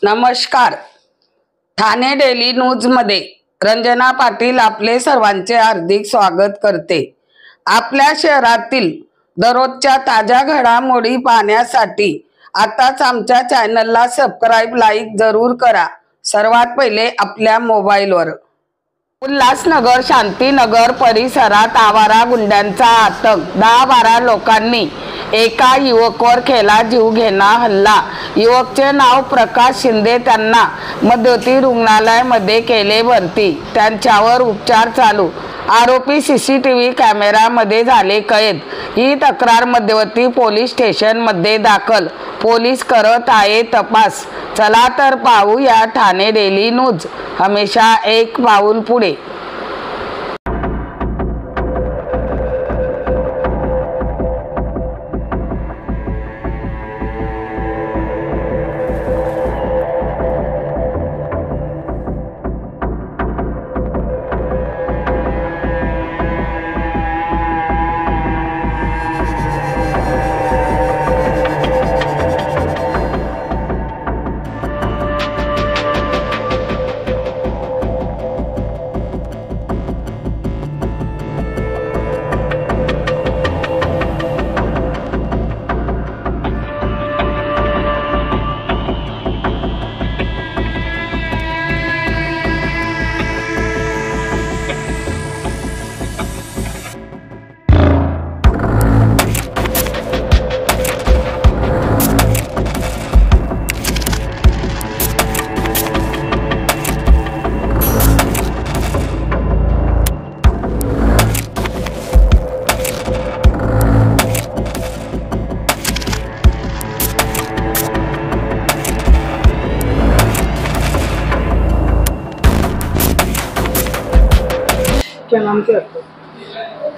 नमस्कार. Thane daily news मध्ये रंजना पाटील आपले सर्वांचे हार्दिक स्वागत करते. आपल्या शहरातील दररोजच्या ताज्या घडामोडी पाहण्यासाठी आताच आमच्या चॅनलला सबस्क्राइब लाईक जरूर करा. सर्वात पहिले आपल्या मोबाईलवर. उल्हासनगर शांतीनगर परिसरात आवारा गुंड्यांचा आतंक. 10-12 लोकांनी एका युवकावर केला जीवघेणा हल्ला. युवकचे नाव प्रकाश शिंदे. त्यांना मध्यवर्ती रुग्णालयामध्ये केले भरती. त्यांच्यावर उपचार चालू. आरोपी सीसीटीव्ही कॅमेरामध्ये झाले कैद. ही तक्रार मध्यवर्ती पोलीस स्टेशन मध्ये दाखल. पोलीस करत आहे तपास. चला तर पाहूया ठाणे डेली न्यूज, हमेशा एक पाऊल पुढे. क्या नाम क्या है?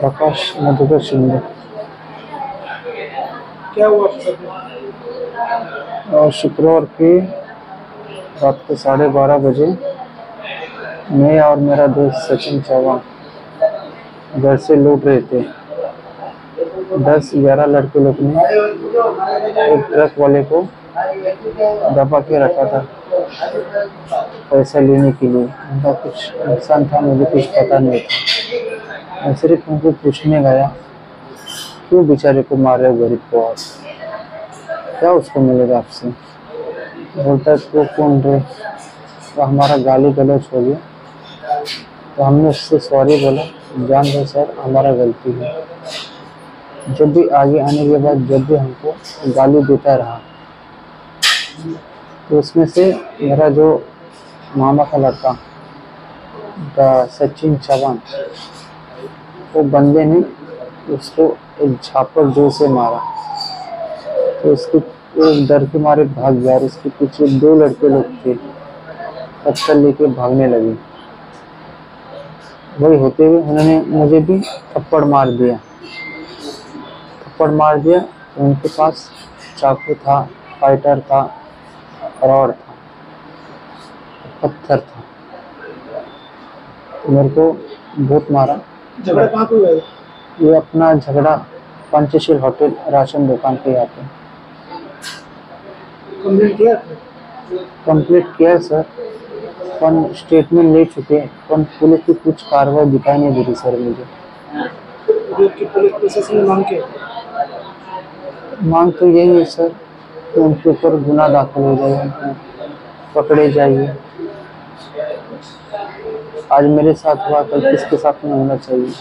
प्रकाश मधुकर शिंदे। क्या हुआ और शुक्रवार की रात को 12:30 बजे मैं और मेरा दोस्त सचिन चौहान घर से लौट रहे थे। 10-11 लड़के लोग ने एक ट्रक वाले को दबा के रखा था पैसा लेने के लिए। उनका कुछ नुकसान था, मुझे कुछ पता नहीं था। मैं सिर्फ उनको पूछने गया, क्यों बेचारे को मार रहे हो, गरीब को, और क्या उसको मिलेगा आपसे? बोलता है वो कौन रे? तो हमारा गाली गलौज हो गया। तो हमने उससे सॉरी बोला, जान दो सर, हमारा गलती है। जब भी आगे आने के बाद जब भी हमको गाली देता रहा, तो उसमें से मेरा जो मामा का लड़का सचिन चौहान, वो बंदे ने उसको एक झापड़ जोर से मारा। तो उसके एक डर के मारे भाग गया। उसके पीछे 2 लड़के लोग थे, पत्थर लेके भागने लगे। वही होते हुए उन्होंने मुझे भी थप्पड़ मार दिया। उनके पास चाकू था, फाइटर था, रॉड था, पत्थर था। मेरे को बहुत मारा। झगड़ा कहाँ पे हुआ? ये अपना झगड़ा पंचशील होटल राशन दुकान पे आते। कंप्लीट किया सर, पर स्टेटमेंट ले चुके, पर पुलिस की कुछ कार्रवाई दिखाई नहीं दे रही सर मुझे। पुलिस प्रशासन ने मांग तो यही है सर कि उनके ऊपर गुनाह दाखिल हो जाए, पकड़े जाइए। आज मेरे साथ हुआ, कल किसके साथ में होना चाहिए।